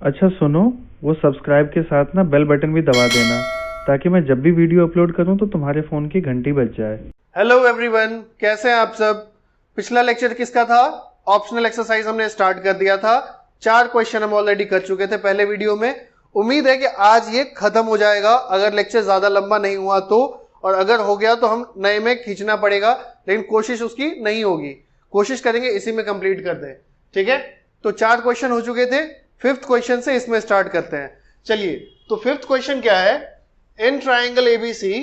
अच्छा सुनो, वो सब्सक्राइब के साथ ना बेल बटन भी दबा देना, ताकि मैं जब भी वीडियो अपलोड करूं तो तुम्हारे फ़ोन की घंटी बज जाए। हेलो एवरीवन, कैसे हैं आप सब। पिछला लेक्चर किसका था? ऑप्शनल एक्सरसाइज हमने स्टार्ट कर दिया था। 4 क्वेश्चन हम ऑलरेडी कर चुके थे पहले वीडियो में। उम्मीद है कि आज ये खत्म हो जाएगा, अगर लेक्चर ज्यादा लंबा नहीं हुआ तो, और अगर हो गया तो हम नए में खींचना पड़ेगा, लेकिन कोशिश उसकी नहीं होगी। कोशिश करेंगे इसी में कंप्लीट कर दें, ठीक है। तो 4 क्वेश्चन हो चुके थे, 5th क्वेश्चन से इसमें स्टार्ट करते हैं। चलिए, तो 5th क्वेश्चन क्या है? इन ट्राइंगल एबीसी,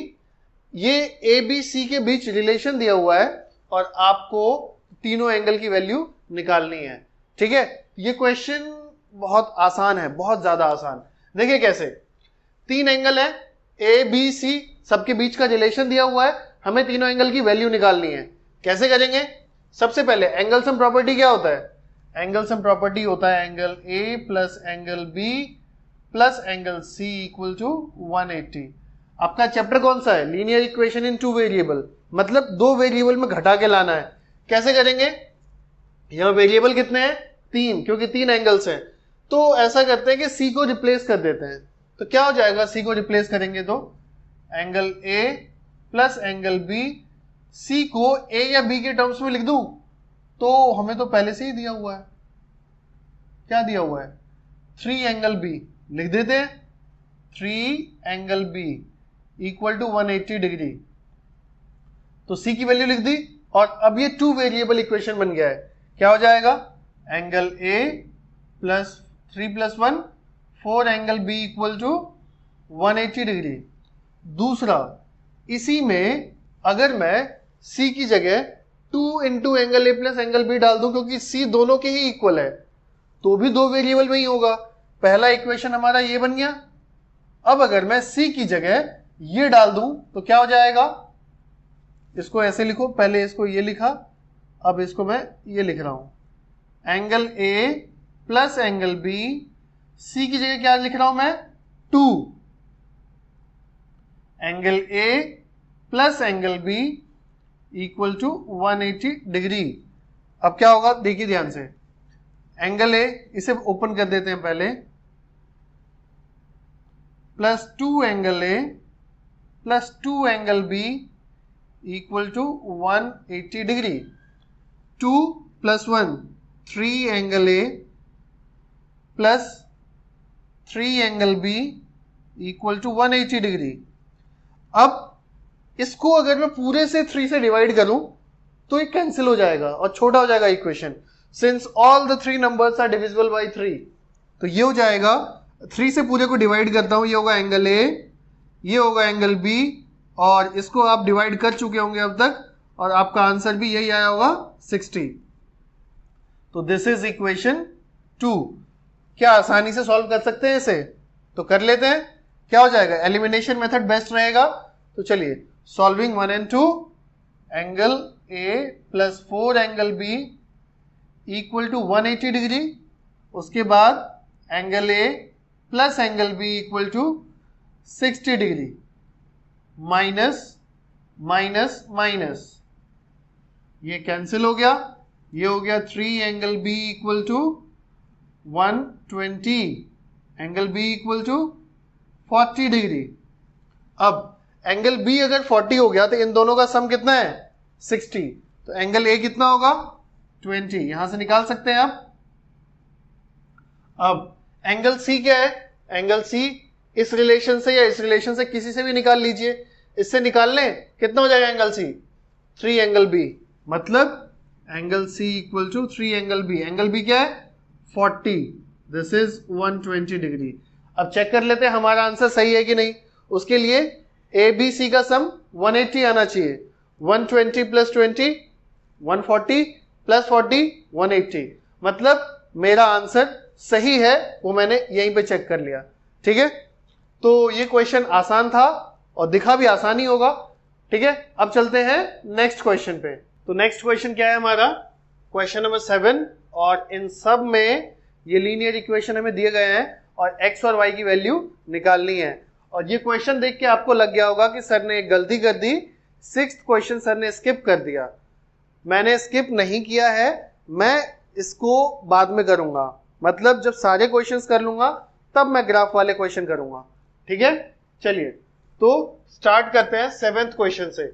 ये एबीसी के बीच रिलेशन दिया हुआ है और आपको तीनों एंगल की वैल्यू निकालनी है, ठीक है। ये क्वेश्चन बहुत आसान है, बहुत ज्यादा आसान। देखिए कैसे, 3 एंगल है ए बी सी, सबके बीच का रिलेशन दिया हुआ है, हमें तीनों एंगल की वैल्यू निकालनी है। कैसे करेंगे? सबसे पहले एंगल सम प्रॉपर्टी क्या होता है? एंगल सम प्रॉपर्टी होता है angle A plus angle B plus angle C equal to 180। आपका चैप्टर कौन सा है? लीनियर इक्वेशन इन 2 वेरिएबल, मतलब 2 वेरिएबल में घटा के लाना है। कैसे करेंगे? यहां वेरिएबल कितने हैं? 3, क्योंकि 3 एंगल्स हैं। तो ऐसा करते हैं कि सी को रिप्लेस कर देते हैं। तो क्या हो जाएगा? सी को रिप्लेस करेंगे तो angle A plus angle B, C को ए या बी के टर्म्स में लिख दूं तो हमें तो पहले से ही दिया हुआ है। क्या दिया हुआ है? 3 एंगल बी लिख देते हैं। 3 angle B equal to 180 degree. तो सी की वैल्यू लिख दी और अब ये 2 वेरिएबल इक्वेशन बन गया है। क्या हो जाएगा? Angle A plus 3 plus 1 4 angle B equal to 180 degree. दूसरा, इसी में अगर मैं सी की जगह 2 into angle A plus angle B डाल दूं, क्योंकि सी दोनों के ही इक्वल है, तो भी 2 वेरिएबल में ही होगा। पहला इक्वेशन हमारा ये बन गया। अब अगर मैं सी की जगह ये डाल दूं तो क्या हो जाएगा? इसको ऐसे लिखो, पहले इसको ये लिखा, अब इसको मैं ये लिख रहा हूं। Angle A plus angle B, C की जगह क्या लिख रहा हूं मैं? 2 angle A plus angle B equal to 180 degree. अब क्या होगा? देखिए ध्यान से, एंगल ए इसे ओपन कर देते हैं पहले, plus 2 angle A plus 2 angle B equal to 180 degree. 2 plus 1 3 angle A plus 3 angle B equal to 180 degree. अब इसको अगर मैं पूरे से 3 से डिवाइड करूं तो ये कैंसिल हो जाएगा और छोटा हो जाएगा equation, since all the 3 numbers are divisible by 3। तो ये हो जाएगा, 3 से पूरे को डिवाइड करता हूं, ये होगा एंगल ए, ये होगा एंगल बी, और इसको आप डिवाइड कर चुके होंगे अब तक, और आपका आंसर भी यही आया होगा 60। तो दिस इज इक्वेशन 2। क्या आसानी से सॉल्व कर सकते हैं इसे? तो कर लेते हैं। क्या हो जाएगा? एलिमिनेशन मेथड बेस्ट रहेगा। तो चलिए, solving 1 and 2, angle A plus 4 angle B equal to 180 degree. उसके बाद angle A plus angle B equal to 60 degree. Minus minus minus, ये कैंसिल हो गया, ये हो गया 3 angle B equal to 120, angle B equal to 40 degree. अब angle B अगर 40 हो गया तो इन दोनों का सम कितना है? 60। तो एंगल ए कितना होगा? 20, यहां से निकाल सकते हैं आप। अब एंगल सी क्या है? एंगल सी इस रिलेशन से या इस रिलेशन से किसी से भी निकाल लीजिए। इससे निकाल लें, कितना हो जाएगा एंगल सी? 3 एंगल बी, मतलब angle C equal to 3 angle B. Angle B क्या है? 40, दिस इज 120 डिग्री। अब चेक कर लेते हैं हमारा आंसर सही है कि नहीं। उसके लिए ए बी सी का सम 180 आना चाहिए। 120 प्लस 20 140 प्लस 40 180, मतलब मेरा आंसर सही है, वो मैंने यहीं पे चेक कर लिया, ठीक है। तो ये क्वेश्चन आसान था और दिखा भी आसान ही होगा, ठीक है। अब चलते हैं नेक्स्ट क्वेश्चन पे। तो नेक्स्ट क्वेश्चन क्या है हमारा? क्वेश्चन नंबर 7, और इन सब में ये लीनियर इक्वेशन हमें दिए गए हैं और x और y की वैल्यू निकालनी है। और ये क्वेश्चन देख के आपको लग गया होगा कि सर ने एक गलती कर दी, 6th क्वेश्चन सर ने स्किप कर दिया। मैंने स्किप नहीं किया है, मैं इसको बाद में करूंगा। मतलब जब सारे क्वेश्चंस कर लूंगा तब मैं ग्राफ वाले क्वेश्चन करूंगा। ठीक है, चलिए तो स्टार्ट करते हैं 7th क्वेश्चन से।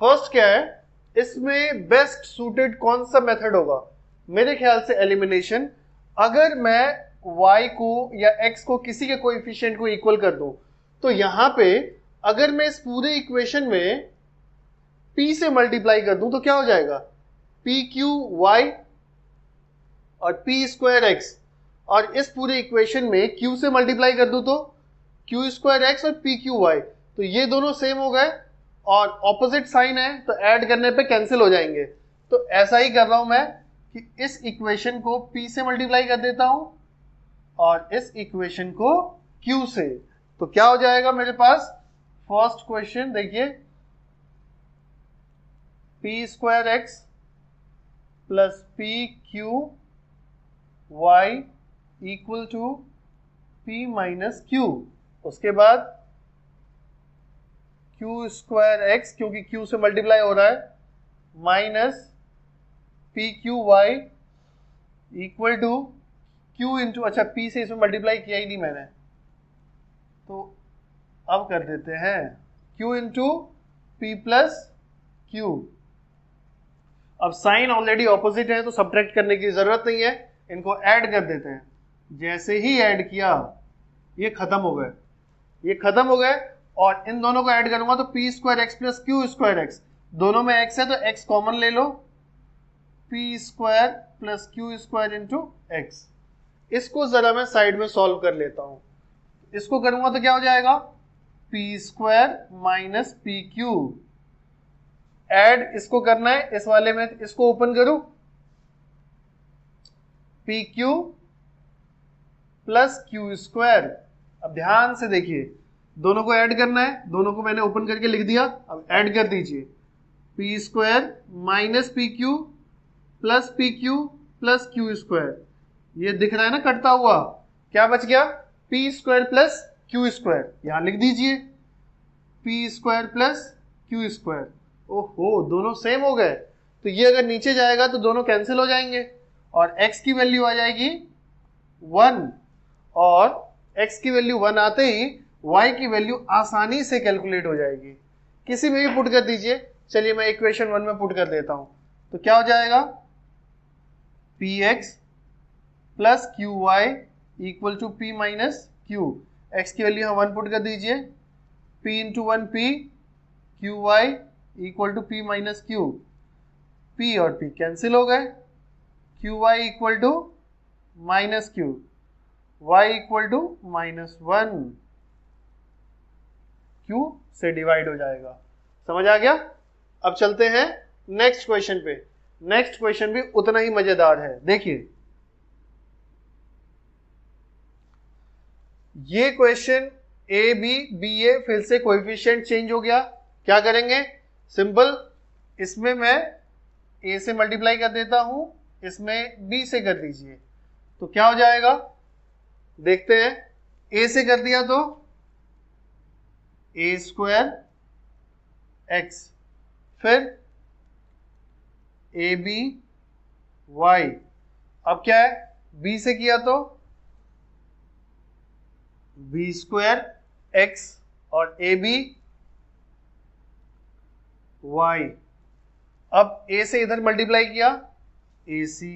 फर्स्ट क्या है, इसमें बेस्ट सूटेड कौन सा मेथड होगा? मेरे ख्याल से एलिमिनेशन। अगर मैं y को या x को किसी के कोएफिशिएंट को इक्वल कर दूं तो यहां पे अगर मैं इस पूरे इक्वेशन में p से मल्टीप्लाई कर दूं तो क्या हो जाएगा, पी क्यू वाई और p स्क्वायर x, और इस पूरे इक्वेशन में q से मल्टीप्लाई कर दूं तो q स्क्वायर x और p क्यू वाई, तो ये दोनों सेम हो गए और ऑपोजिट साइन है तो ऐड करने पे कैंसिल हो जाएंगे। तो ऐसा ही कर रहा हूं मैं कि इस इक्वेशन को p से मल्टीप्लाई कर देता हूं और इस इक्वेशन को q से, तो क्या हो जाएगा मेरे पास। फर्स्ट क्वेश्चन देखिए, p square x plus P Q Y equal to p minus Q, उसके बाद q स्क्वायर x क्योंकि q से मल्टीप्लाई हो रहा है minus P Q Y equal to q into, अच्छा p से इसमें मल्टीप्लाई किया ही नहीं मैंने, तो अब कर देते हैं q into P plus Q. अब साइन ऑलरेडी ऑपोजिट है तो सब्ट्रैक्ट करने की जरूरत नहीं है, इनको ऐड कर देते हैं। जैसे ही ऐड किया ये खत्म हो गए, ये खत्म हो गए, और इन दोनों को ऐड करूंगा तो P square X plus Q square X, दोनों में x है तो x कॉमन ले लो, P square plus Q square into X. इसको जरा मैं साइड में सॉल्व कर लेता हूं, इसको करूंगा तो क्या हो जाएगा, P square minus P Q, add इसको करना है इस वाले में, इसको ओपन करूं, P Q plus Q square. अब ध्यान से देखिए, दोनों को ऐड करना है, दोनों को मैंने ओपन करके लिख दिया, अब ऐड कर दीजिए, P square minus P Q plus P Q plus Q square, ये दिख रहा है ना कटता हुआ, क्या बच गया, P square plus Q square, यहां लिख दीजिए P square plus Q square. ओहो, दोनों सेम हो गए, तो ये अगर नीचे जाएगा तो दोनों कैंसिल हो जाएंगे और x की वैल्यू आ जाएगी 1, और x की वैल्यू 1 आते ही y की वैल्यू आसानी से कैलकुलेट हो जाएगी, किसी में भी पुट कर दीजिए। चलिए मैं इक्वेशन 1 में पुट कर देता हूं, तो क्या हो जाएगा, px plus Q Y equal to P minus Q, X की वैल्यू यहाँ 1 पुट कर दीजिए, p into 1 p Q Y equal to p minus Q, p और p कैंसिल हो गए, Q Y equal to minus Q, y equal to minus 1, q से divide हो जाएगा। समझ आ गया? अब चलते हैं नेक्स्ट क्वेश्चन पे। नेक्स्ट क्वेश्चन भी उतना ही मजेदार है, देखिए ये क्वेश्चन ए बी बी ए, फिर से कोएफिशिएंट चेंज हो गया, क्या करेंगे, सिंपल, इसमें मैं a से मल्टीप्लाई कर देता हूं, इसमें b से कर दीजिए, तो क्या हो जाएगा, देखते हैं, a से कर दिया तो a स्क्वायर x, फिर ए बी वाई, अब क्या है, b से किया तो b स्क्वायर x और ए बी वाई, अब a से इधर मल्टीप्लाई किया ए सी,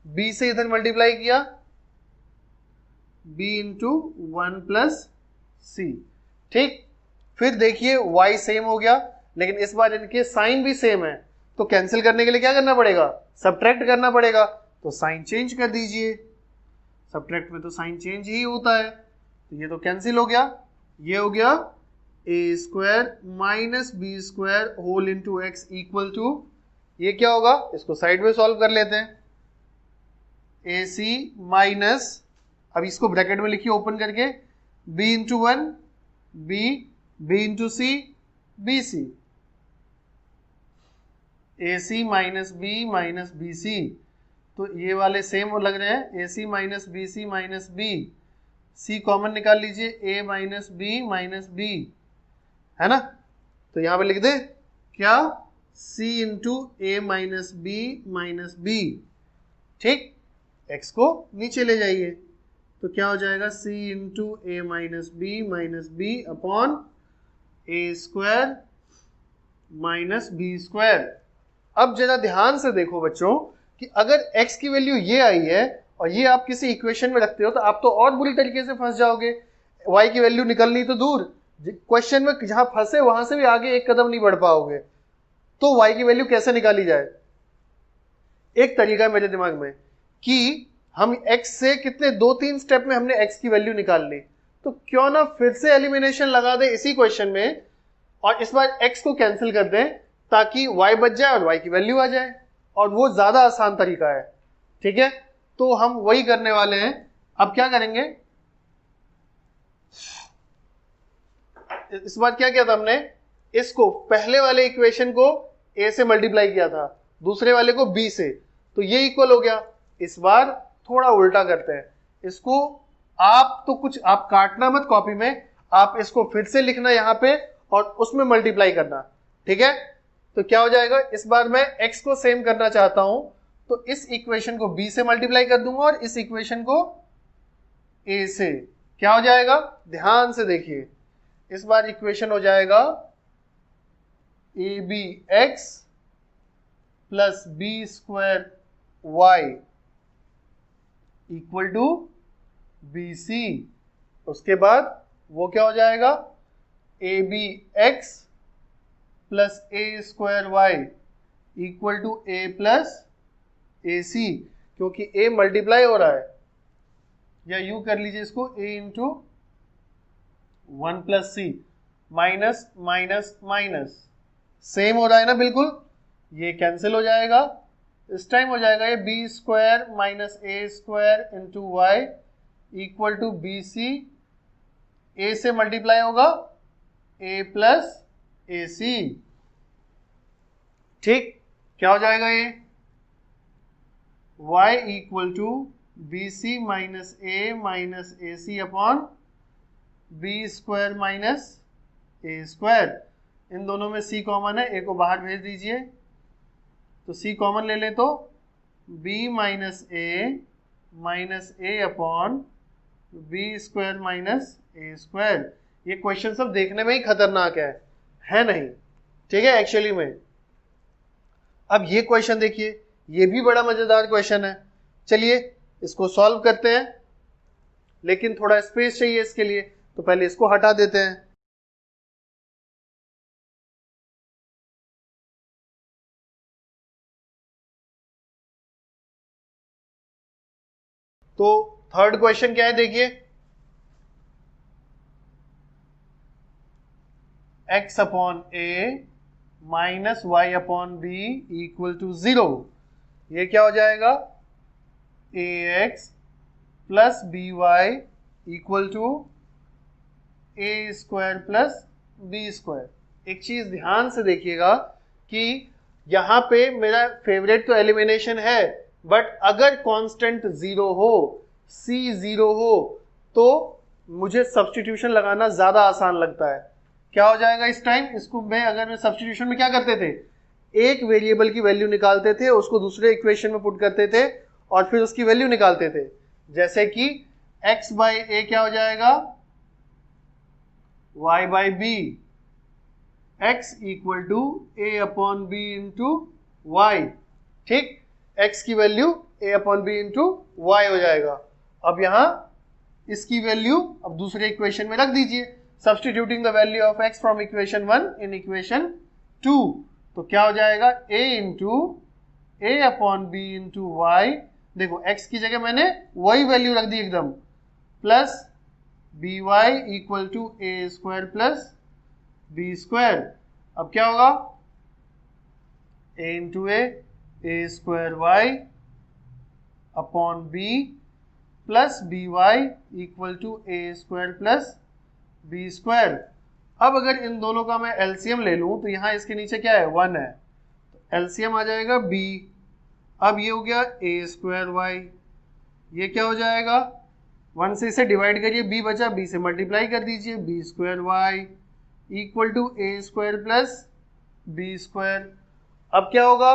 b से इधर मल्टीप्लाई किया b इंटू 1 प्लस सी। ठीक, फिर देखिए y सेम हो गया, लेकिन इस बार इनके साइन भी सेम है, तो कैंसिल करने के लिए क्या करना पड़ेगा, सब्ट्रैक्ट करना पड़ेगा, तो साइन चेंज कर दीजिए, सब्ट्रैक्ट में तो साइन चेंज ही होता है, तो ये तो कैंसिल हो गया, ये हो गया A square minus B square whole into X equal to, ये क्या होगा, इसको साइड में सॉल्व कर लेते हैं, ए सी माइनस, अब इसको ब्रैकेट में लिखिए ओपन करके, B into 1 B, B into C B C, A C minus B C, तो ये वाले सेम वो लग रहे हैं, A C minus B, C common निकाल लीजिए, ए माइनस बी, है ना, तो यहां पे लिख दे क्या, c इंटू ए माइनस बी, ठीक, x को नीचे ले जाइए, तो क्या हो जाएगा c into A minus B upon A square minus B square. अब जरा ध्यान से देखो बच्चों कि अगर x की वैल्यू ये आई है और ये आप किसी इक्वेशन में रखते हो तो आप तो और बुरी तरीके से फंस जाओगे। y की वैल्यू निकलनी तो दूर, क्वेश्चन में जहां फंसे वहां से भी आगे एक कदम नहीं बढ़ पाओगे। तो y की वैल्यू कैसे निकाली जाए? एक तरीका है मेरे दिमाग में कि हम x से कितने 2-3 स्टेप में हमने x की वैल्यू निकाल ली, तो क्यों ना फिर से एलिमिनेशन लगा दे इसी क्वेश्चन में और इस बार x को कैंसिल कर दें ताकि y बच जाए और y की वैल्यू आ जाए, और वो ज्यादा आसान तरीका है। ठीक है, तो हम वही करने वाले हैं। अब क्या करेंगे, इस बार क्या किया था हमने, इसको पहले वाले इक्वेशन को a से मल्टीप्लाई किया था, दूसरे वाले को b से, तो ये इक्वल हो गया। इस बार थोड़ा उल्टा करते हैं इसको। आप तो कुछ आप काटना मत कॉपी में, आप इसको फिर से लिखना यहां पे और उसमें मल्टीप्लाई करना। ठीक है, तो क्या हो जाएगा, इस बार मैं x को सेम करना चाहता हूं तो इस इक्वेशन को b से मल्टीप्लाई कर दूंगा और इस इक्वेशन को a से। क्या हो जाएगा, ध्यान से देखिए, इस बार इक्वेशन हो जाएगा abx plus B square Y equal to B C. उसके बाद वो क्या हो जाएगा, A B X plus A square Y equal to A plus A C, क्योंकि ए मल्टीप्लाई हो रहा है, या यू कर लीजिए इसको ए इंटू 1 प्लस सी, माइनस माइनस माइनस सेम हो रहा है ना, बिल्कुल ये कैंसिल हो जाएगा। इस टाइम हो जाएगा ये B square minus A square into Y equal to B C, A से मल्टीप्लाई होगा ए प्लस ए सी। ठीक, क्या हो जाएगा ये, y equal to B C minus A C upon B square minus A square. इन दोनों में c कॉमन है, a को बाहर भेज दीजिए, तो c कॉमन ले लें तो b minus A upon B square minus A square. ये क्वेश्चन सब देखने में ही खतरनाक है नहीं? ठीक है, एक्चुअली में अब ये क्वेश्चन देखिए, ये भी बड़ा मजेदार क्वेश्चन है। चलिए इसको सॉल्व करते हैं, लेकिन थोड़ा स्पेस चाहिए इसके लिए, तो पहले इसको हटा देते हैं। तो थर्ड क्वेश्चन क्या है, देखिए, x upon A minus Y upon B equal to 0। ये क्या हो जाएगा, A X plus B Y equal to A square plus B square. एक चीज ध्यान से देखिएगा कि यहां पे मेरा फेवरेट तो एलिमिनेशन है, बट अगर कांस्टेंट 0 हो, c 0 हो, तो मुझे सब्स्टिट्यूशन लगाना ज्यादा आसान लगता है। क्या हो जाएगा इस टाइम, इसको अगर मैं सब्स्टिट्यूशन में क्या करते थे, एक वेरिएबल की वैल्यू निकालते थे, उसको दूसरे इक्वेशन में पुट करते थे और फिर उसकी वैल्यू निकालते थे। जैसे कि x बाई ए क्या हो जाएगा, y by B, x equal to A upon B into Y. ठीक, x की value a upon B into Y हो जाएगा। अब यहां इसकी वैल्यू अब दूसरे इक्वेशन में रख दीजिए, substituting the value of x from equation 1 in equation 2, तो क्या हो जाएगा, a into A upon B into Y. देखो x की जगह मैंने वही वैल्यू रख दी एकदम, plus B Y equal to A square plus B square. अब क्या होगा, a into A square Y upon B plus B Y equal to A square plus B square. अब अगर इन दोनों का मैं एलसीएम ले लूं तो यहां इसके नीचे क्या है, 1 है, तो एलसीएम आ जाएगा b। अब ये हो गया ए स्क्वायर वाई, ये क्या हो जाएगा, 1 से इसे डिवाइड करिए, b बचा, b से मल्टीप्लाई कर दीजिए, B square Y equal to A square plus B square. अब क्या होगा,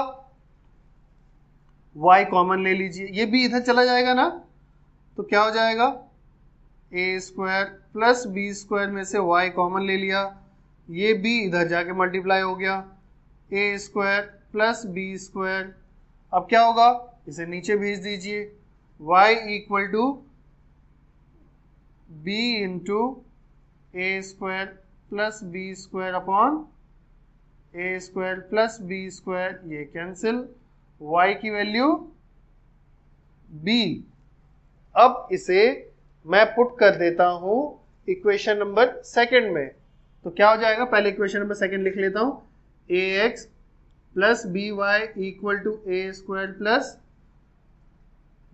y कॉमन ले लीजिए, ये b इधर चला जाएगा ना, तो क्या हो जाएगा a square plus B square में से y कॉमन ले लिया, ये b इधर जाके मल्टीप्लाई हो गया, a square plus B square. अब क्या होगा, इसे नीचे भेज दीजिए, y equal to b into A square plus B square upon A square plus B square, ये कैंसिल, y की वैल्यू b। अब इसे मैं पुट कर देता हूं इक्वेशन नंबर सेकंड में, तो क्या हो जाएगा, पहले इक्वेशन नंबर सेकंड लिख लेता हूं, ax plus B Y equal to A square plus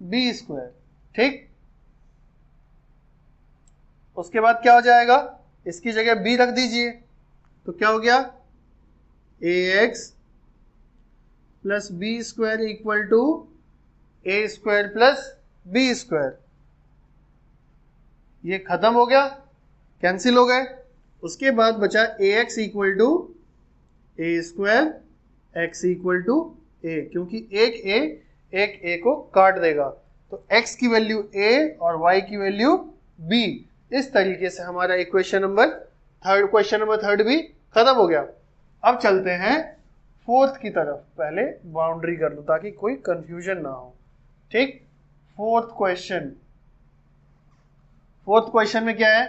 B square. ठीक, उसके बाद क्या हो जाएगा, इसकी जगह b रख दीजिए, तो क्या हो गया ax plus B square equal to A square plus B square, ये खत्म हो गया, कैंसिल हो गए। उसके बाद बचा ax equal to A square x equal to a, क्योंकि एक a को काट देगा, तो x की वैल्यू a और y की वैल्यू b। इस तरीके से हमारा क्वेश्चन नंबर थर्ड भी खत्म हो गया। अब चलते हैं फोर्थ की तरफ, पहले बाउंड्री कर लो ताकि कोई कंफ्यूजन ना हो। ठीक, फोर्थ क्वेश्चन में क्या है,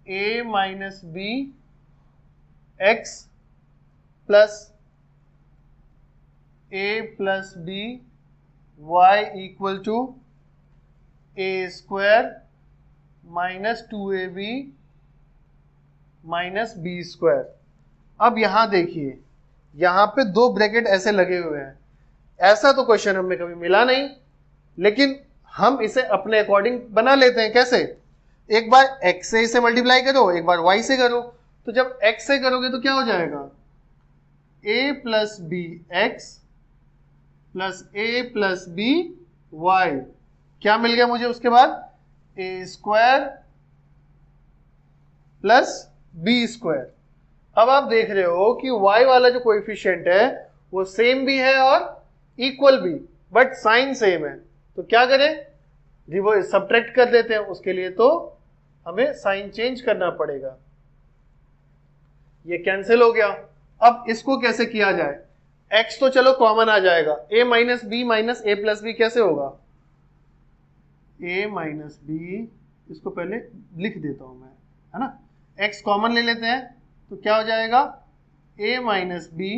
a minus B X plus a plus B Y equal to A square minus 2ab minus B square. अब यहां देखिए, यहां पे दो ब्रैकेट ऐसे लगे हुए हैं, ऐसा तो क्वेश्चन हमें कभी मिला नहीं, लेकिन हम इसे अपने अकॉर्डिंग बना लेते हैं। कैसे, एक बार x से इसे मल्टीप्लाई करो, एक बार y से करो, तो जब x से करोगे तो क्या हो जाएगा, a plus B X plus a plus B Y, क्या मिल गया मुझे उसके बाद, A square plus B square. अब आप देख रहे हो कि y वाला जो कोएफिशिएंट है वो सेम भी है और इक्वल भी, बट साइन सेम है, तो क्या करें, रिवर्स सब्ट्रैक्ट कर देते हैं, उसके लिए तो हमें साइन चेंज करना पड़ेगा। ये कैंसिल हो गया। अब इसको कैसे किया जाए, x तो चलो कॉमन आ जाएगा, a minus B minus A plus B कैसे होगा, a माइनस बी, इसको पहले लिख देता हूं मैं, है ना, x कॉमन ले लेते हैं, तो क्या हो जाएगा a माइनस बी,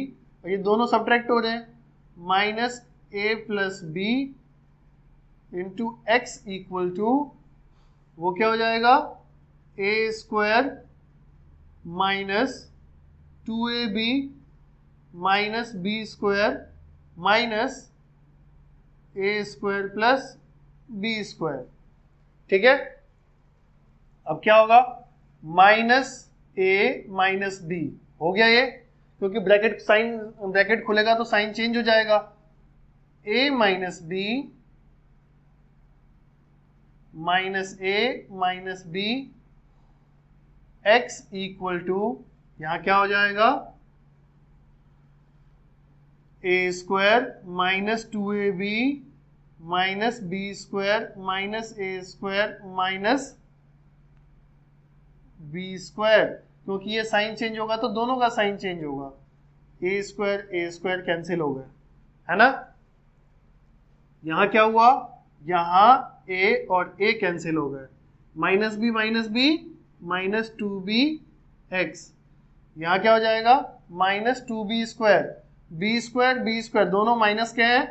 और ये दोनों सब्ट्रैक्ट हो रहे हैं, minus a plus B into X equal to, वो क्या हो जाएगा, a square minus 2ab minus B square minus A square plus B square. ठीक है, अब क्या होगा, माइनस ए माइनस बी हो गया ये, क्योंकि ब्रैकेट खुलेगा तो साइन चेंज हो जाएगा, a minus B minus A minus B X equal to, यहां क्या हो जाएगा, A square minus 2ab minus B square minus A square minus B square, क्योंकि ये साइन चेंज होगा तो दोनों का साइन चेंज होगा, ए स्क्वायर कैंसिल हो गए, है ना। यहां क्या हुआ, यहां a और a कैंसिल हो गए, minus B minus 2b x, यहां क्या हो जाएगा, minus 2b square, B square दोनों माइनस के हैं,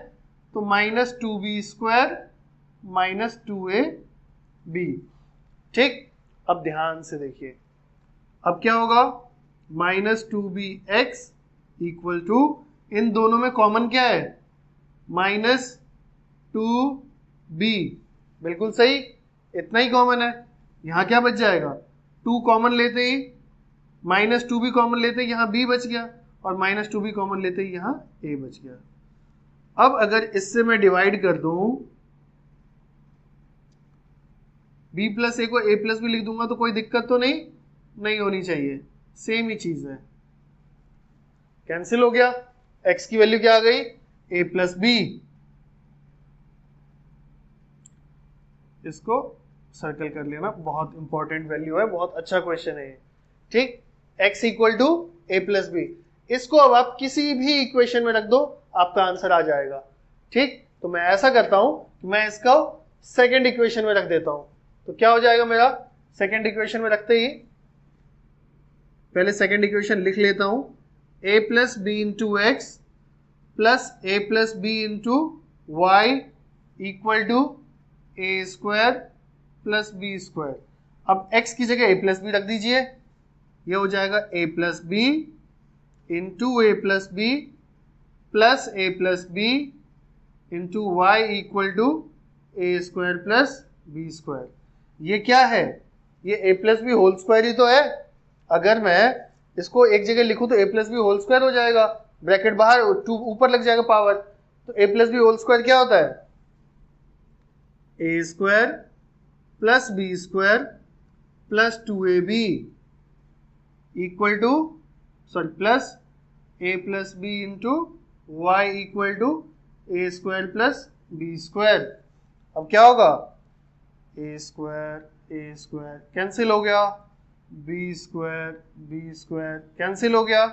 तो minus 2b square minus 2ab। ठीक, अब ध्यान से देखिए, अब क्या होगा, minus 2b X equal to, इन दोनों में कॉमन क्या है, माइनस 2b, बिल्कुल सही, इतना ही कॉमन है, यहां क्या बच जाएगा, 2 कॉमन लेते ही माइनस 2b कॉमन लेते ही यहां b बच गया, और माइनस 2b कॉमन लेते ही यहां a बच गया। अब अगर इससे मैं डिवाइड कर दूं, b प्लस a को a प्लस भी लिख दूंगा तो कोई दिक्कत तो नहीं होनी चाहिए, सेम ही चीज है, कैंसिल हो गया, x की वैल्यू क्या आ गई, a प्लस बी, इसको सर्कल कर लेना, बहुत इंपॉर्टेंट वैल्यू है, बहुत अच्छा क्वेश्चन है ये। ठीक, x equal to A plus B, इसको अब आप किसी भी इक्वेशन में रख दो, आपका आंसर आ जाएगा। ठीक, तो मैं ऐसा करता हूं कि मैं इसको सेकंड इक्वेशन में रख देता हूं। तो क्या हो जाएगा मेरा, सेकंड इक्वेशन में रखते ही पहले सेकंड इक्वेशन लिख लेता हूं, a plus B into X plus A plus B into Y equal to A square plus B square. अब x की जगह a प्लस बी रख दीजिए, ये हो जाएगा a plus B into A plus B plus A plus B into Y equal to A square plus B square. ये क्या है, ये a plus B whole square ही तो है। अगर मैं इसको एक जगह लिखूं तो a plus B whole square हो जाएगा, ब्रैकेट बाहर, टू ऊपर लग जाएगा पावर, तो a plus B whole square क्या होता है, A square plus B square plus 2ab equal to plus a plus B into Y equal to A square plus B square. अब क्या होगा, ए स्क्वायर कैंसिल हो गया, बी स्क्वायर कैंसिल हो गया,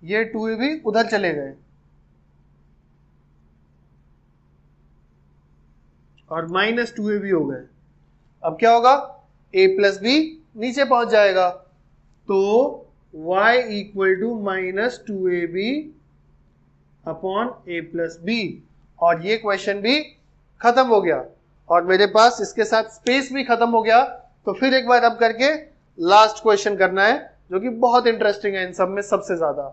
ये 2ab उधर चले गए और माइनस 2ab हो गए। अब क्या होगा, a प्लस बी नीचे पहुंच जाएगा, तो y equal to minus 2ab upon a plus B, और ये क्वेश्चन भी खत्म हो गया और मेरे पास इसके साथ स्पेस भी खत्म हो गया। तो फिर एक बार अब करके लास्ट क्वेश्चन करना है, जो कि बहुत इंटरेस्टिंग है इन सब में सबसे ज्यादा।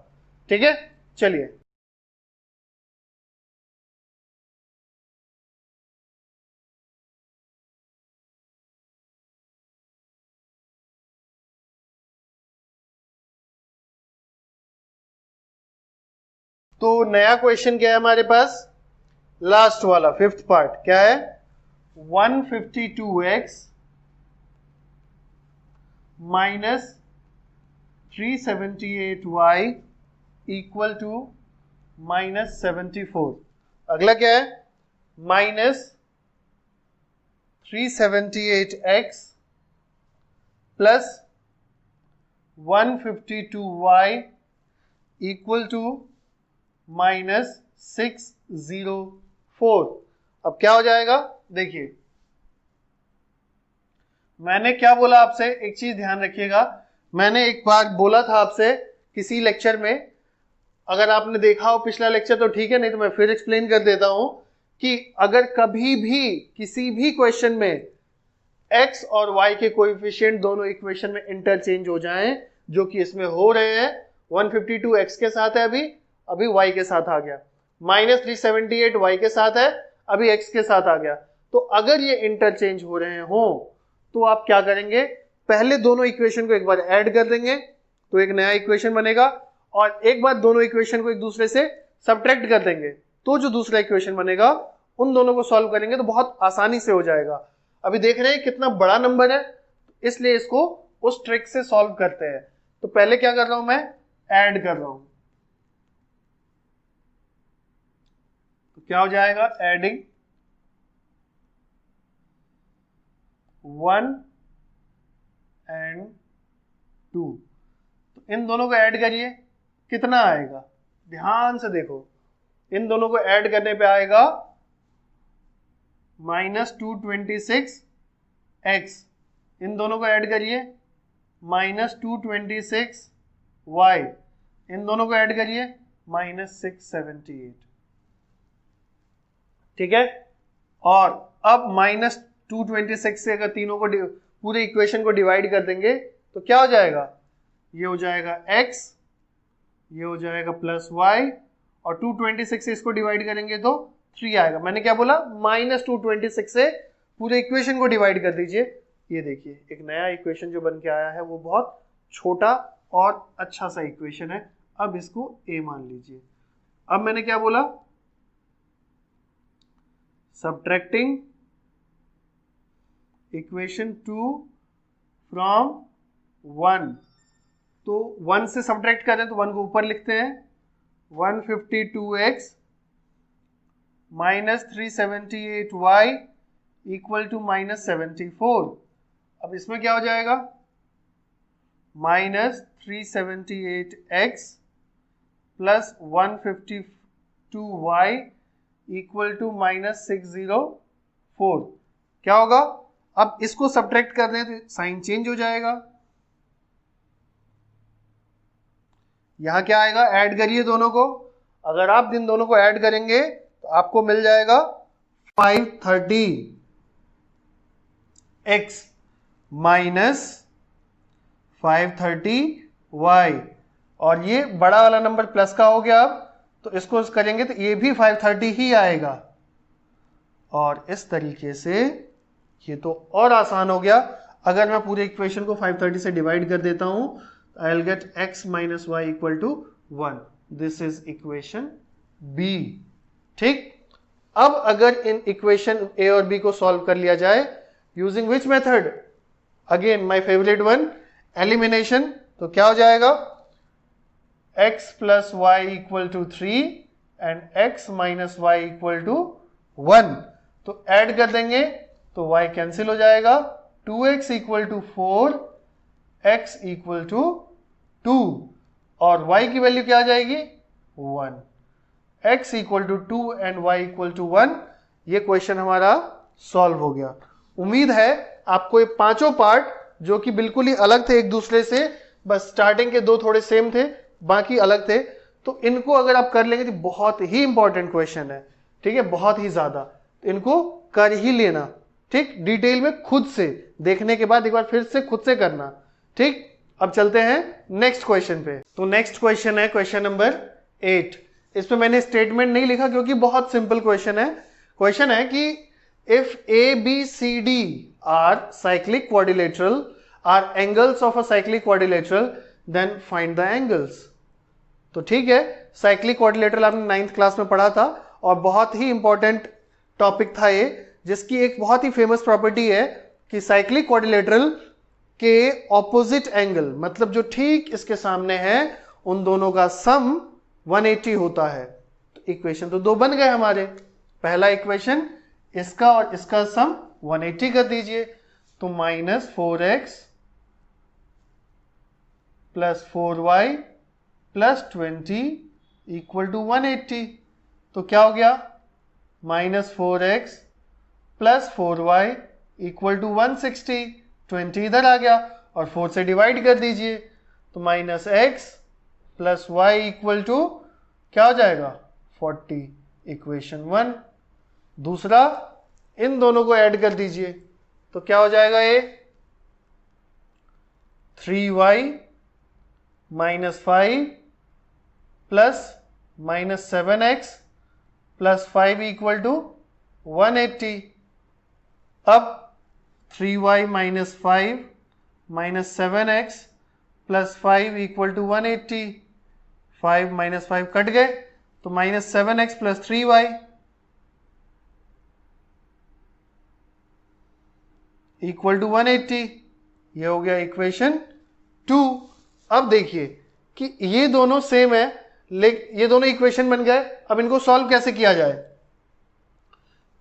ठीक है, चलिए। तो नया क्वेश्चन क्या है हमारे पास, लास्ट वाला फिफ्थ पार्ट क्या है, 152x minus 378y equal to minus 74। अगला क्या है, minus 378x plus 152y equal to minus 604। अब क्या हो जाएगा, देखिए मैंने क्या बोला आपसे, एक चीज ध्यान रखिएगा। मैंने एक बार बोला था आपसे किसी लेक्चर में, अगर आपने देखा हो पिछला लेक्चर तो ठीक है, नहीं तो मैं फिर एक्सप्लेन कर देता हूं कि अगर कभी भी किसी भी क्वेश्चन में x और y के कोएफिशिएंट दोनों इक्वेशन में इंटरचेंज हो जाएं, जो कि इसमें हो रहे हैं, 152 x के साथ है, अभी y के साथ आ गया, माइनस 378 y के साथ है, अभी x के साथ आ गया। तो अगर ये इंटरचेंज हो रहे हो तो आप क्या करेंगे, पहले दोनों इक्वेशन को एक बार ऐड कर देंगे तो एक नया इक्वेशन बनेगा, और एक बार दोनों इक्वेशन को एक दूसरे से सब्ट्रैक्ट कर देंगे तो जो दूसरा इक्वेशन बनेगा उन दोनों को सॉल्व करेंगे तो बहुत आसानी से हो जाएगा। अभी देख रहे हैं कितना बड़ा नंबर है, इसलिए इसको उस ट्रिक से सॉल्व करते हैं। तो पहले क्या कर रहा हूं, मैं ऐड कर रहा हूं, तो क्या हो जाएगा, एडिंग 1 and 2, तो इन दोनों को ऐड करिए, कितना आएगा, ध्यान से देखो, इन दोनों को ऐड करने पे आएगा माइनस 226x, इन दोनों को ऐड करिए माइनस 226y, इन दोनों को ऐड करिए माइनस 678। ठीक है, और अब माइनस 226 से अगर तीनों को पूरे इक्वेशन को डिवाइड कर देंगे तो क्या हो जाएगा, ये हो जाएगा x, ये हो जाएगा प्लस y, और 226 से इसको डिवाइड करेंगे तो 3 आएगा। मैंने क्या बोला, माइनस 226 से पूरे इक्वेशन को डिवाइड कर दीजिए। ये देखिए एक नया इक्वेशन जो बन के आया है, वो बहुत छोटा और अच्छा सा इक्वेशन है। अब इसको a मान लीजिए। अब मैंने क्या बोला, सब्ट्रैक्टिंग इक्वेशन 2 फ्रॉम 1, तो 1 से सब्ट्रैक्ट करें तो 1 को ऊपर लिखते हैं, 152x minus 378y equal to -74। अब इसमें क्या हो जाएगा, -378x plus 152y equal to -604। क्या होगा, अब इसको सब्ट्रैक्ट कर रहे हैं तो साइन चेंज हो जाएगा। यहां क्या आएगा, ऐड करिए दोनों को। अगर आप इन दोनों को ऐड करेंगे तो आपको मिल जाएगा 530x माइनस 530y, और ये बड़ा वाला नंबर प्लस का हो गया। अब तो इसको करेंगे तो ये भी 530 ही आएगा। और इस तरीके से ये तो और आसान हो गया। अगर मैं पूरे इक्वेशन को 530 से डिवाइड कर देता हूं, I will get x minus Y equal to 1। This is equation B. ठीक, अब अगर इन इक्वेशन ए और बी को सॉल्व कर लिया जाए using which method, again my favourite one, elimination. तो क्या हो जाएगा, x plus Y equal to 3 and x minus Y equal to 1। तो ऐड कर देंगे तो y कैंसिल हो जाएगा, 2x equal to 4, x equal to 2, और y की वैल्यू क्या आ जाएगी, 1। x equal to 2 and y equal to 1। ये क्वेश्चन हमारा सॉल्व हो गया। उम्मीद है आपको ये पांचों पार्ट, जो कि बिल्कुल ही अलग थे एक दूसरे से, बस स्टार्टिंग के दो थोड़े सेम थे, बाकी अलग थे, तो इनको अगर आप कर लेंगे तो बहुत ही इंपॉर्टेंट क्वेश्चन है। ठीक है, बहुत ही ज्यादा, तो इनको कर ही लेना। ठीक, डिटेल में खुद से देखने के बाद एक बार फिर से खुद से करना। ठीक, अब चलते हैं नेक्स्ट क्वेश्चन पे। तो नेक्स्ट क्वेश्चन है क्वेश्चन नंबर 8। इस पे मैंने स्टेटमेंट नहीं लिखा क्योंकि बहुत सिंपल क्वेश्चन है। क्वेश्चन है कि if A B C D are cyclic quadrilateral are angles of a cyclic quadrilateral then find the angles. तो ठीक है, साइक्लिक क्वाड्रिलेटरल आपने 9th क्लास में पढ़ा था और बहुत ही इंपॉर्टेंट टॉपिक था ये, जिसकी एक बहुत ही फेमस प्रॉपर्टी है कि साइक्लिक क्वाड्रिलेटरल के ऑपोजिट एंगल, मतलब जो ठीक इसके सामने है, उन दोनों का सम 180 होता है। तो इक्वेशन तो दो बन गए हमारे। पहला इक्वेशन इसका और इसका सम 180 कर दीजिए, तो -4x plus 4y plus 20 equal to 180। तो क्या हो गया, -4x plus 4y equal to 160। 20 इधर आ गया और 4 से डिवाइड कर दीजिए, तो -x plus Y equal to क्या हो जाएगा, 40। इक्वेशन 1। दूसरा, इन दोनों को ऐड कर दीजिए, तो क्या हो जाएगा, ये 3y minus 5 plus -7x plus 5 equal to 180। अब 3y minus 5 minus 7x plus 5 equal to 180। 5 minus 5 cut गए, तो -7x plus 3y equal to 180। ये हो गया इक्वेशन 2। अब देखिए कि ये दोनों सेम है, लेकिन ये दोनों इक्वेशन बन गए। अब इनको सॉल्व कैसे किया जाए,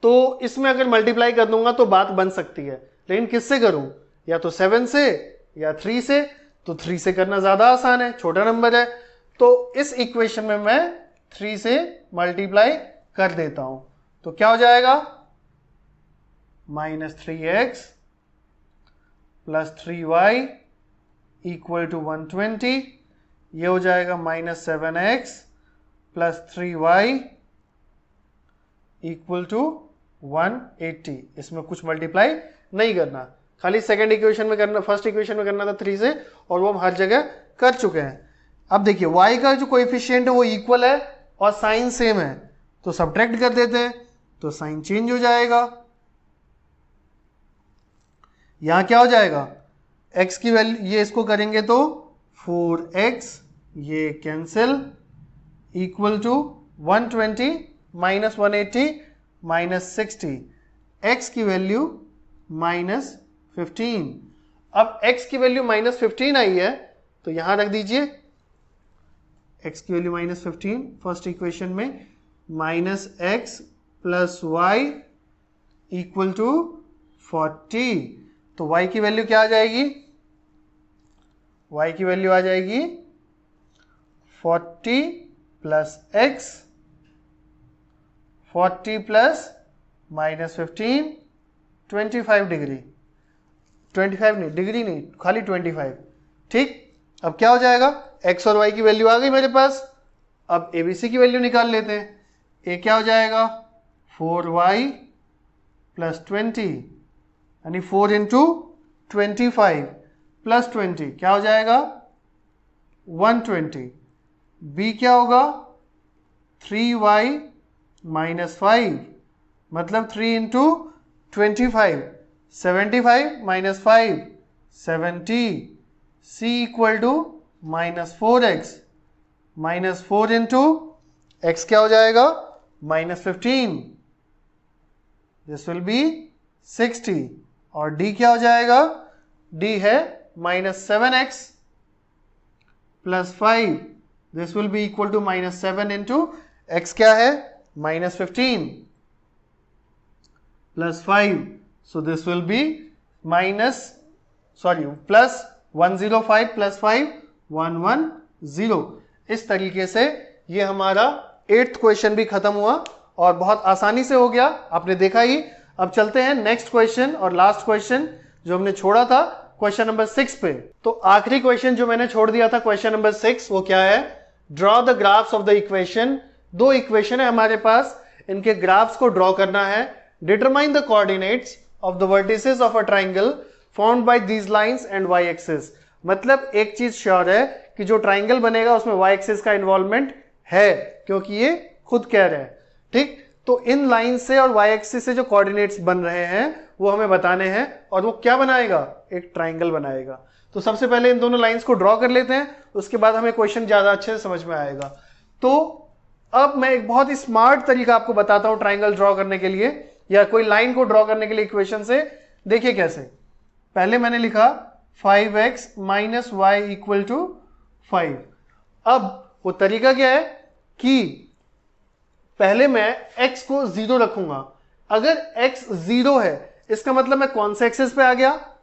तो इसमें अगर मल्टीप्लाई कर दूंगा तो बात बन सकती है, लेकिन किससे करूं, या तो 7 से या 3 से। तो 3 से करना ज्यादा आसान है, छोटा नंबर है, तो इस इक्वेशन में मैं 3 से मल्टीप्लाई कर देता हूं। तो क्या हो जाएगा, -3x plus 3y equal to 120। ये हो जाएगा -7x plus 3y equal to 180। इसमें कुछ मल्टीप्लाई नहीं करना, खाली सेकंड इक्वेशन में करना, फर्स्ट इक्वेशन में करना था 3 से, और वो हम हर जगह कर चुके हैं। अब देखिए y का जो कोएफिशिएंट है वो इक्वल है और साइन सेम है, तो सब्ट्रैक्ट कर देते हैं, तो साइन चेंज हो जाएगा। यहां क्या हो जाएगा, x की वैल्यू, ये इसको करेंगे तो 4x, ये cancel, equal to 120 minus 180 minus 60, x की वैल्यू -15। अब x की वैल्यू -15 आई है, तो यहां रख दीजिए x की वैल्यू -15 फर्स्ट इक्वेशन में, -x plus y equal to 40। तो y की वैल्यू क्या आ जाएगी? y की वैल्यू आ जाएगी 40 प्लस x, 40 प्लस -15, 25 डिग्री, 25 नहीं, डिग्री नहीं, खाली 25। ठीक, अब क्या हो जाएगा? x और y की वैल्यू आ गई मेरे पास। अब ABC की वैल्यू निकाल लेते हैं। a क्या हो जाएगा? 4y प्लस 20, यानी 4 इंटू 25 प्लस 20 क्या हो जाएगा? 120। b क्या होगा? 3y माइनस 5, मतलब 3 into 25, 75 minus 5, 70। c equal to -4x, -4 into x क्या हो जाएगा? -15, दिस विल बी 60। और d क्या हो जाएगा? d है -7x plus 5, this will be equal to -7 into x क्या है? -15 plus 5, so this will be plus 105 plus 5 110। इस तरीके से ये हमारा 8th क्वेश्चन भी खत्म हुआ और बहुत आसानी से हो गया, आपने देखा ही। अब चलते हैं नेक्स्ट क्वेश्चन और लास्ट क्वेश्चन जो हमने छोड़ा था, क्वेश्चन नंबर 6 पे। तो आखिरी क्वेश्चन जो मैंने छोड़ दिया था, क्वेश्चन नंबर 6, वो क्या है? Draw the graphs of the equation. दो इक्वेशन है हमारे पास, इनके ग्राफ्स को ड्रॉ करना है। Determine the coordinates of the vertices of a triangle formed by these lines and Y axis. मतलब एक चीज श्योर है कि जो ट्राइंगल बनेगा उसमें वाई एक्सिस का इन्वॉल्वमेंट है, क्योंकि ये खुद कह रहे हैं। ठीक, तो इन लाइन से और वाई एक्सिस से जो कोऑर्डिनेट्स बन रहे हैं वो हमें बताने हैं, और वो क्या बनाएगा? एक ट्राइंगल बनाएगा। तो सबसे पहले इन दोनों लाइंस को ड्रॉ कर लेते हैं, उसके बाद हमें क्वेश्चन ज्यादा अच्छे से समझ में आएगा। तो अब मैं एक बहुत ही स्मार्ट तरीका आपको बताता हूं ट्राइंगल ड्रॉ करने के लिए, या कोई लाइन को ड्रॉ करने के लिए इक्वेशन से। देखिए कैसे। पहले मैंने लिखा 5x minus Y equal to 5। अब वो तरीका क्या है कि पहले मैं x को 0 रखूंगा। अगर x 0 है, इसका मतलब मैं कौन से एक्सिस पे आ गया?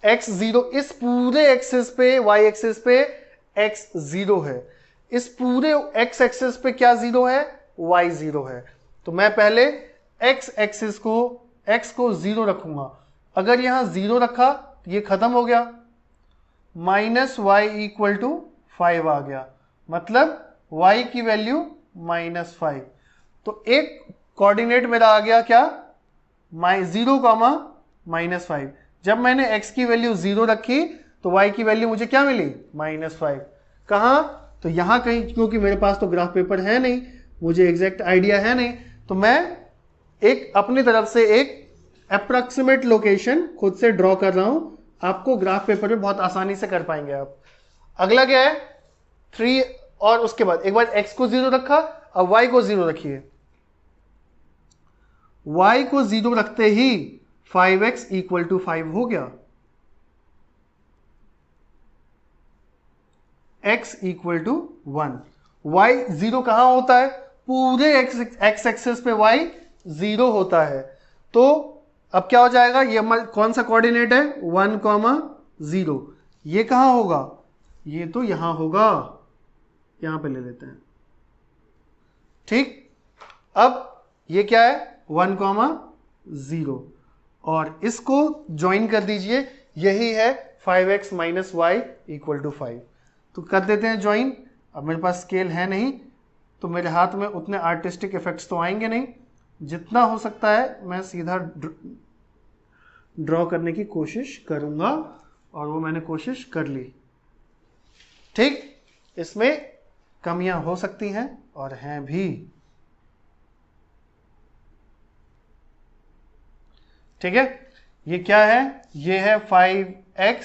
x 0। इस पूरे एक्सिस पे, y एक्सिस पे x 0 है। इस पूरे x एक्सिस पे क्या 0 है? y 0 है। तो मैं पहले x एक्सिस को, x को 0 रखूंगा। अगर यहां 0 रखा तो ये खत्म हो गया, माइनस वाई इक्वल टू 5 आ गया, मतलब y की वैल्यू -5। तो एक कोऑर्डिनेट मेरा आ गया क्या? 0, -5। जब मैंने x की वैल्यू 0 रखी तो y की वैल्यू मुझे क्या मिली? -5। कहां? तो यहां कहीं, क्योंकि मेरे पास तो ग्राफ पेपर है नहीं, मुझे एग्जैक्ट आइडिया है नहीं, तो मैं एक अपनी तरफ से एक अप्रॉक्सीमेट लोकेशन खुद से ड्रॉ कर रहा हूं। आपको ग्राफ पेपर में बहुत आसानी से कर पाएंगे आप। अगला क्या है? 3, और उसके बाद एक बार x को 0 रखा, अब y को 0 रखिए। y को 0 रखते ही 5x इक्वल टू 5 हो गया, x इक्वल टू 1। y 0 कहां होता है? पूरे x एक्सिस पे y 0 होता है। तो अब क्या हो जाएगा? ये कौन सा कोऑर्डिनेट है? 1, 0। ये कहां होगा? ये तो यहां होगा, यहां पे ले लेते हैं। ठीक, अब ये क्या है? 1, 0, और इसको ज्वाइन कर दीजिए, यही है 5x minus Y equal to 5। तो कर देते हैं ज्वाइन। अब मेरे पास स्केल है नहीं, तो मेरे हाथ में उतने आर्टिस्टिक इफेक्ट्स तो आएंगे नहीं। जितना हो सकता है मैं सीधा ड्रॉ करने की कोशिश करूंगा, और वो मैंने कोशिश कर ली। ठीक, इसमें कमियां हो सकती हैं और हैं भी। ठीक है, ये क्या है? ये है 5x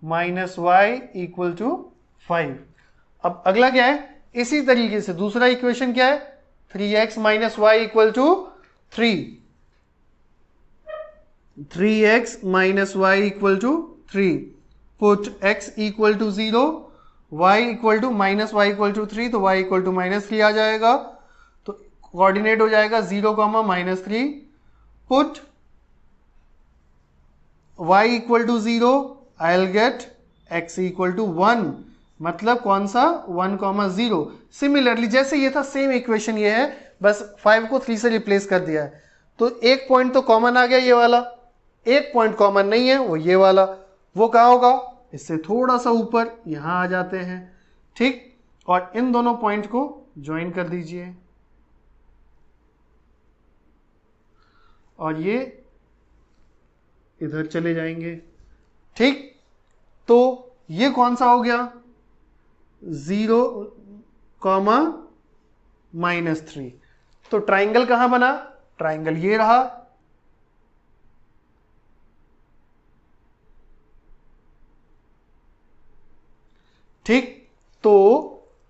minus Y equal to 5। अब अगला क्या है? इसी तरीके से दूसरा इक्वेशन क्या है? 3x minus Y equal to 3। 3x minus Y equal to 3। Put x equal to 0, y equal to minus Y equal to 3, तो y इक्वल टू -3 आ जाएगा। तो कोऑर्डिनेट हो जाएगा 0, -3। Put y equal to 0, I will get x equal to 1, मतलब कौन सा 1,0। Similarly जैसे ये था सेम इक्वेशन ये है, बस 5 को 3 से रिप्लेस कर दिया है। तो एक पॉइंट तो कॉमन आ गया ये वाला, एक पॉइंट कॉमन नहीं है वो ये वाला, वो कहाँ होगा, इससे थोड़ा सा ऊपर यहां आ जाते हैं, ठीक। और इन दोनों पॉइंट को ज्वाइन कर दीजिए और ये इधर चले जाएंगे, ठीक। तो ये कौन सा हो गया 0, -3। तो ट्राइंगल कहां बना, ट्राइंगल ये रहा, ठीक। तो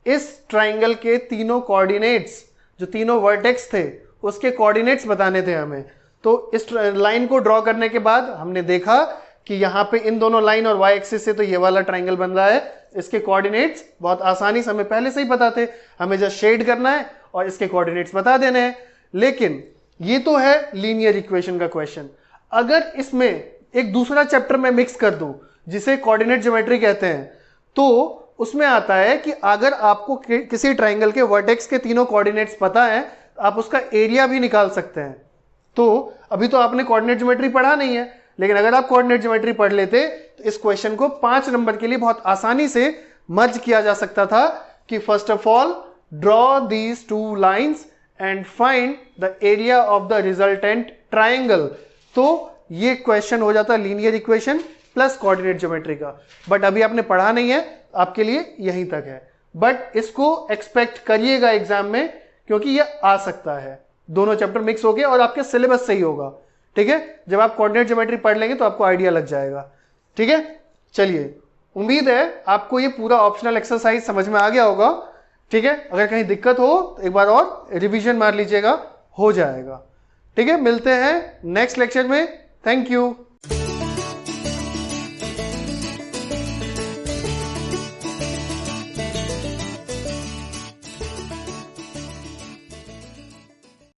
इस ट्राइंगल के तीनों कोऑर्डिनेट्स, जो तीनों वर्टेक्स थे उसके कोऑर्डिनेट्स बताने थे हमें। तो इस लाइन को ड्रॉ करने के बाद हमने देखा कि यहां पे इन दोनों लाइन और y एक्सिस से तो ये वाला ट्राइंगल बन रहा है, इसके कोऑर्डिनेट्स बहुत आसानी से हमें पहले से ही पता थे, हमें जस्ट शेड करना है और इसके कोऑर्डिनेट्स बता देने हैं। लेकिन ये तो है लीनियर इक्वेशन का क्वेश्चन। अगर इसमें एक दूसरा चैप्टर में मिक्स कर दूं जिसे कोऑर्डिनेट ज्योमेट्री कहते हैं, तो उसमें आता है कि अगर आपको किसी ट्राइंगल के वर्टेक्स के तीनों कोऑर्डिनेट्स पता है, आप उसका एरिया भी निकाल सकते हैं। तो अभी तो आपने कोऑर्डिनेट ज्योमेट्री पढ़ा नहीं है, लेकिन अगर आप कोऑर्डिनेट ज्योमेट्री पढ़ लेते तो इस क्वेश्चन को 5 नंबर के लिए बहुत आसानी से मर्ज किया जा सकता था कि first of all draw these 2 lines and find the area of the resultant triangle. तो ये क्वेश्चन हो जाता linear equation plus coordinate geometry का। बट अभी आपने पढ़ा नहीं है, आपके लिए यहीं तक है, बट इसको एक्सपेक्ट करिएगा एग्जाम में, क्योंकि ये आ सकता है। दोनों चैप्टर मिक्स हो गए और आपके सिलेबस सही होगा, ठीक है। जब आप कोऑर्डिनेट ज्योमेट्री पढ़ लेंगे तो आपको आइडिया लग जाएगा, ठीक है। चलिए, उम्मीद है आपको ये पूरा ऑप्शनल एक्सरसाइज समझ में आ गया होगा, ठीक है। अगर कहीं दिक्कत हो तो एक बार और रिवीजन मार लीजिएगा, हो जाएगा, ठीक है। मिलते हैं नेक्स्ट लेक्चर में, थैंक यू।